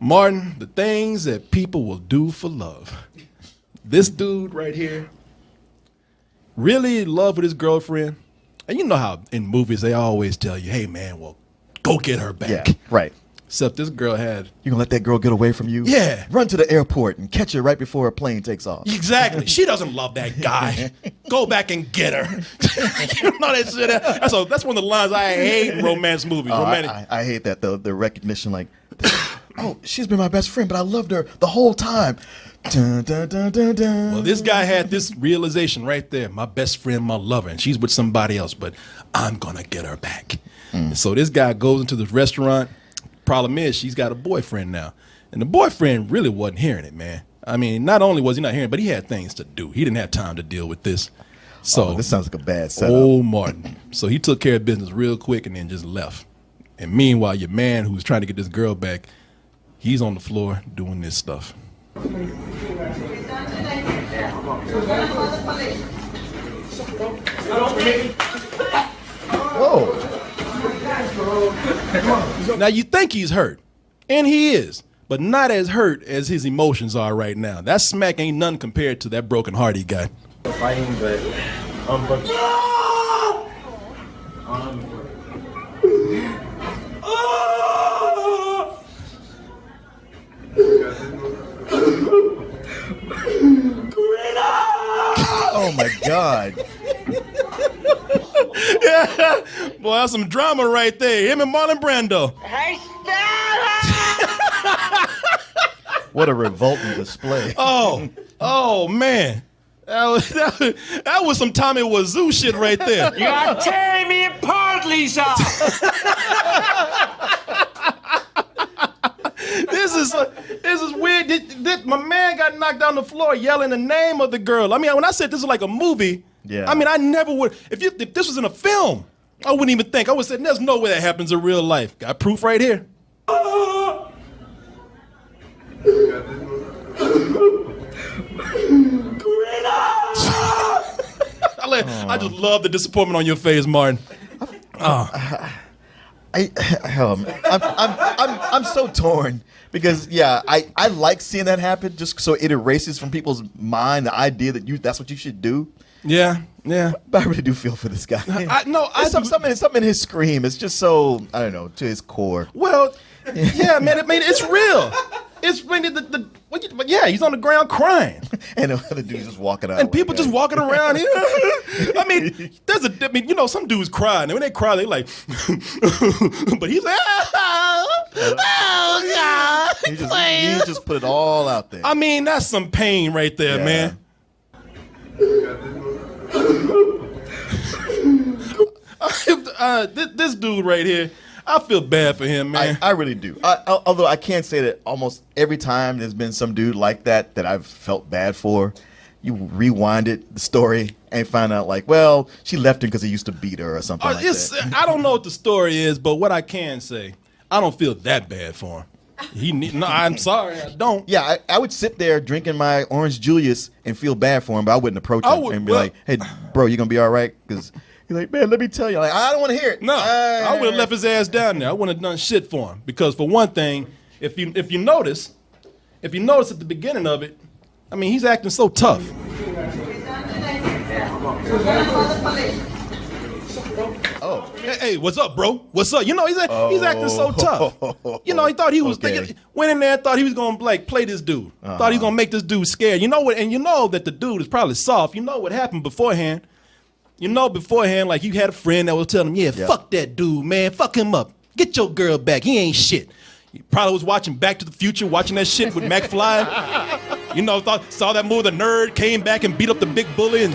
Martin, the things that people will do for love. This dude right here, really in love with his girlfriend. And you know how in movies they always tell you, hey man, well, go get her back. Yeah, right. Except this girl had... You gonna let that girl get away from you? Yeah. Run to the airport and catch her right before a plane takes off. Exactly. She doesn't love that guy. Go back and get her. You know that shit? That's one of the lines I hate in romance movies. I hate that, though. The recognition, like, oh, she's been my best friend, but I loved her the whole time. Dun, dun, dun, dun, dun. Well, this guy had this realization right there. My best friend, my lover, and she's with somebody else, but I'm going to get her back. And so this guy goes into this restaurant. Problem is, she's got a boyfriend now. And the boyfriend really wasn't hearing it, man. I mean, not only was he not hearing it, but he had things to do. He didn't have time to deal with this. So this sounds like a bad setup. Old Martin. So he took care of business real quick and then just left. And meanwhile, your man who's trying to get this girl back, he's on the floor doing this stuff. Whoa. Now you think he's hurt, and he is, but not as hurt as his emotions are right now. That smack ain't none compared to that broken heart he got. Fighting, but Oh my God. Yeah, boy, that's some drama right there. Him and Marlon Brando. Hey, Stella! What a revolting display. Oh man. That was some Tommy Wiseau shit right there. You are tearing me apart, Lisa! This is weird. My man got knocked on the floor yelling the name of the girl. I mean, when I said this is like a movie, yeah. I mean, I never would. If this was in a film, I wouldn't even think. I would say, there's no way that happens in real life. Got proof right here. I just love the disappointment on your face, Martin. I'm so torn because I like seeing that happen just so it erases from people's mind the idea that that's what you should do. Yeah. But I really do feel for this guy. Something in his scream. It's just so, I don't know, to his core. Well, yeah, man. It's real. It's he's on the ground crying, and the other dude's just walking out, and people just walking around here. I mean, some dudes cry, and when they cry, they like, but he's like, oh God, he just put it all out there. I mean, that's some pain right there, man. This dude right here, I feel bad for him, man. I really do. Although I can't say that almost every time there's been some dude like that I've felt bad for. You rewind the story and find out like, well, she left him because he used to beat her or something like that. I don't know what the story is, but what I can say, I don't feel that bad for him. No, I'm sorry, I don't. Yeah, I would sit there drinking my Orange Julius and feel bad for him, but I wouldn't approach him and be like, hey, bro, you going to be all right? Because he's like, man, let me tell you. Like, I don't want to hear it. No, I would have left his ass down there. I wouldn't have done shit for him. Because for one thing, if you notice at the beginning of it, I mean, he's acting so tough. Oh. Hey, what's up, bro? What's up? You know, he's acting so tough. You know, he thought he was went in there and thought he was gonna like play this dude. Thought he was gonna make this dude scared. You know what? And you know that the dude is probably soft. You know what happened beforehand. You know beforehand, like you had a friend that was telling him, fuck that dude, man. Fuck him up. Get your girl back. He ain't shit. He probably was watching Back to the Future, watching that shit with McFly. You know, saw that movie, The Nerd, came back and beat up the big bully. And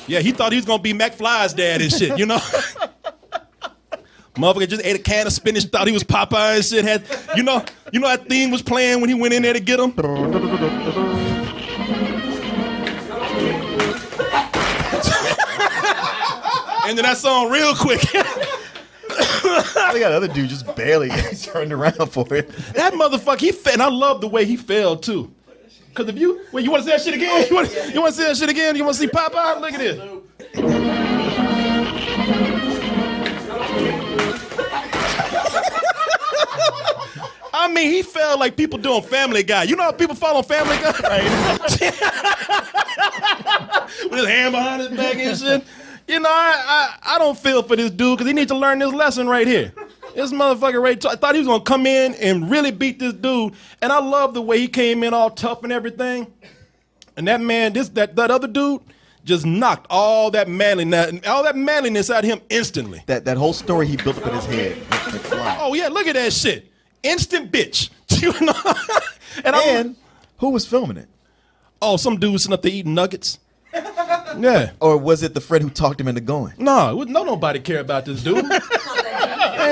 yeah, he thought he was going to be McFly's dad and shit, you know? Motherfucker just ate a can of spinach, thought he was Popeye and shit. You know that theme was playing when he went in there to get him? And then that song real quick. I got other dude just barely turned around for it. That motherfucker, he fell, and I love the way he fell too. Cause if you want to see that shit again? You want to see that shit again? You want to see Popeye? Look at this. I I mean, he fell like people do on Family Guy. You know how people fall on Family Guy? Right. With his hand behind his back and shit. You know, I don't feel for this dude because he needs to learn this lesson right here. This motherfucker I thought he was gonna come in and really beat this dude, and I love the way he came in all tough and everything. And that man, that other dude, just knocked all that manliness out of him instantly. That whole story he built up in his head. Oh yeah, look at that shit, instant bitch. You know? And who was filming it? Oh, some dude sitting up there eating nuggets. Yeah. Or was it the friend who talked him into going? No, nobody care about this dude. Man,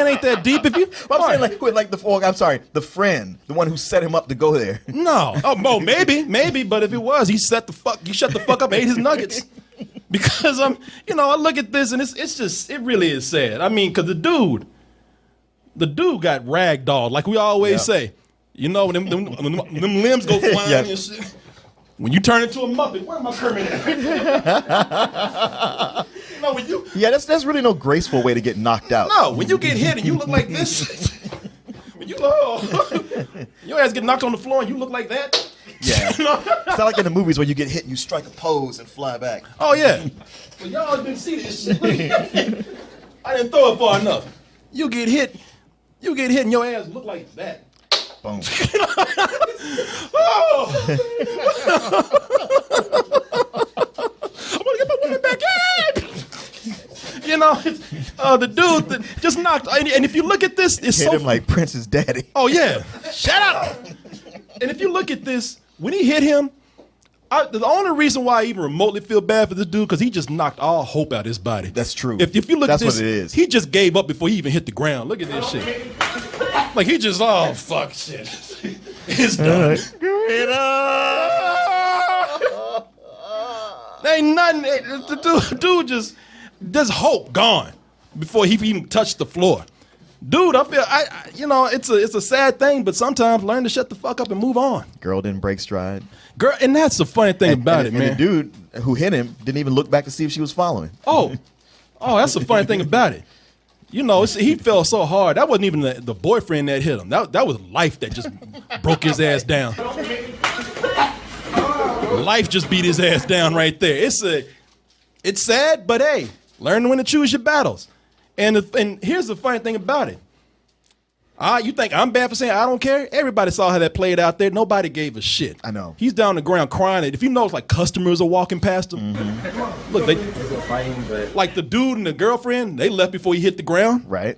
ain't that deep if you. Well, I'm saying the friend, the one who set him up to go there. No. Oh, maybe, but if it was, he shut the fuck up and ate his nuggets. Because I look at this and it really is sad. I mean, because the dude got ragdolled, like we always say. You know, when them limbs go flying and shit. When you turn into a Muppet, where am I Kermit at? That's really no graceful way to get knocked out. No, when you get hit and you look like this, your ass get knocked on the floor and you look like that. Yeah. It's not like in the movies where you get hit and you strike a pose and fly back. Oh yeah. Well, y'all didn't see this shit. I didn't throw it far enough. You get hit and your ass look like that. Boom. Oh. I want to get my woman back in. The dude that just knocked. And if you look at this, it's hit him like Prince's daddy. Oh yeah, shut up. And if you look at this, when he hit him, the only reason why I even remotely feel bad for this dude because he just knocked all hope out of his body. That's true. If you look at this, that's what it is. He just gave up before he even hit the ground. Look at this shit. Like he just, oh fuck shit. It's done. Ain't nothing. The dude just, there's hope gone before he even touched the floor. Dude, I feel, it's a sad thing, but sometimes learn to shut the fuck up and move on. Girl didn't break stride. Girl, and that's the funny thing about it, man. And the dude who hit him didn't even look back to see if she was following. Oh, that's the funny thing about it. He fell so hard. That wasn't even the boyfriend that hit him. That was life that just broke his ass down. Life just beat his ass down right there. It's sad, but hey, learn when to choose your battles. And here's the funny thing about it. You think I'm bad for saying I don't care? Everybody saw how that played out there. Nobody gave a shit. I know. He's down on the ground crying. If you notice, like customers are walking past him. Mm-hmm. Look, like the dude and the girlfriend, they left before he hit the ground. Right.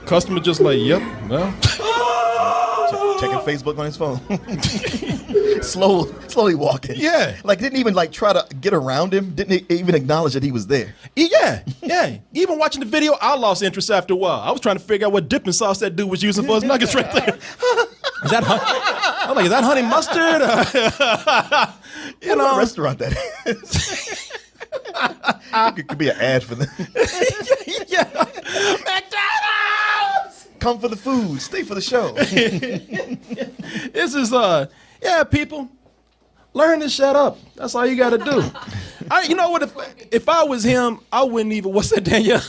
Customer just like, yep, well. Checking Facebook on his phone. Slowly walking. Yeah. Like didn't even try to get around him. Didn't even acknowledge that he was there. Yeah. Even watching the video, I lost interest after a while. I was trying to figure out what dipping sauce that dude was using for his nuggets right there. Is that honey mustard? What restaurant that is? It could be an ad for them. Yeah. McDonald's! Come for the food, stay for the show. This is people, learn to shut up. That's all you got to do. You know what? If I was him, I wouldn't even. What's that, Danielle?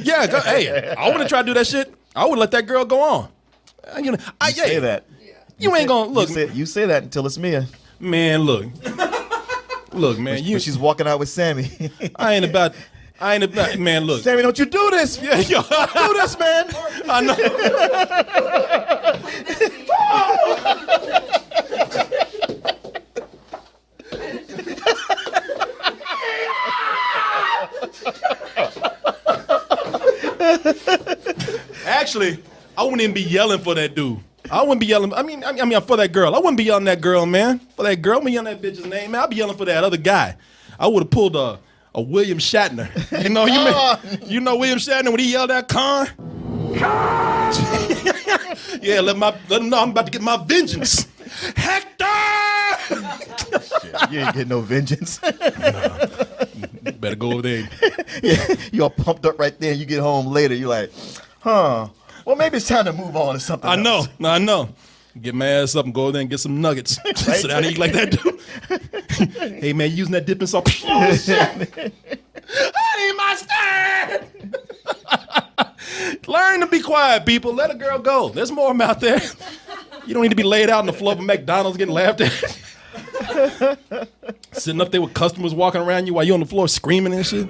Yeah. Hey, I wouldn't try to do that shit. I would let that girl go on. Say that. You ain't gonna look. You say that until it's Mia. Man, look, man. When she's walking out with Sammy. I ain't about. Man, look. Sammy, don't you do this? Yeah, yo. Do this, man. I know. Actually, I wouldn't even be yelling for that dude. I wouldn't be yelling. I mean, for that girl. I wouldn't be yelling at that girl, man. For that girl, I wouldn't yelling that bitch's name, man. I'd be yelling for that other guy. I would have pulled a William Shatner. You know William Shatner when he yelled at Khan? Khan! Yeah, let him know I'm about to get my vengeance. Hector! Shit, you ain't getting no vengeance. Nah. You better go over there. Yeah, you all pumped up right there. You get home later, you're like, well, maybe it's time to move on to something else. I know. Get my ass up and go over there and get some nuggets. Right? Sit down and eat like that dude. Hey, man, you using that dipping sauce? Oh, shit. Honey mustard! Learn to be quiet, people. Let a girl go. There's more of them out there. You don't need to be laid out on the floor of a McDonald's getting laughed at. Sitting up there with customers walking around you while you're on the floor screaming and shit.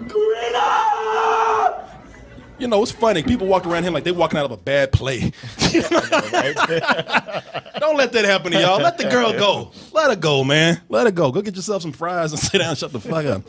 Karina! You know, it's funny. People walk around here like they're walking out of a bad play. Don't let that happen to y'all. Let the girl go. Let her go, man. Let her go. Go get yourself some fries and sit down and shut the fuck up.